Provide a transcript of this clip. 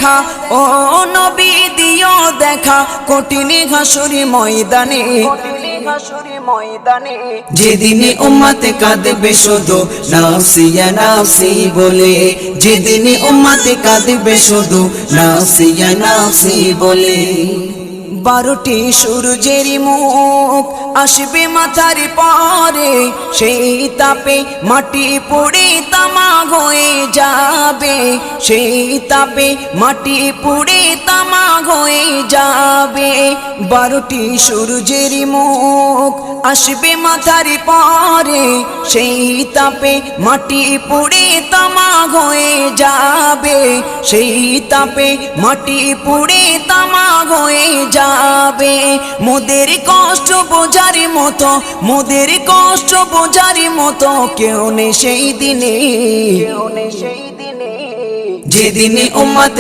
দেখা, ও নবী দিও দেখা কঠিন হাসুরি ময়দানে, যেদিন উম্মত কাঁদবে শুধু নাফসি ইয়া নাফসি বলে, যেদিন উম্মত কাঁদবে শুধু নাফসি ইয়া নাফসি বলে। 12টি সূর্যের মুখ আসবে মাথার পরে, সেই তাপে মাটি পুড়ে তামা হয়ে যাবে, সেই তাপে মাটি পুড়ে তামা হয়ে যাবে। 12টি সূর্যের মুখ আসবে মাথার পরে, সেই তাপে মাটি পুড়ে তামা হয়ে যাবে, সেই তাপে মাটি পুড়ে তামা হয়ে যাবে। মোদের কষ্ট বোঝার মতো, মোদের কষ্ট বোঝার মতো কেউ নেই সেই দিনে, যেদিন উম্মত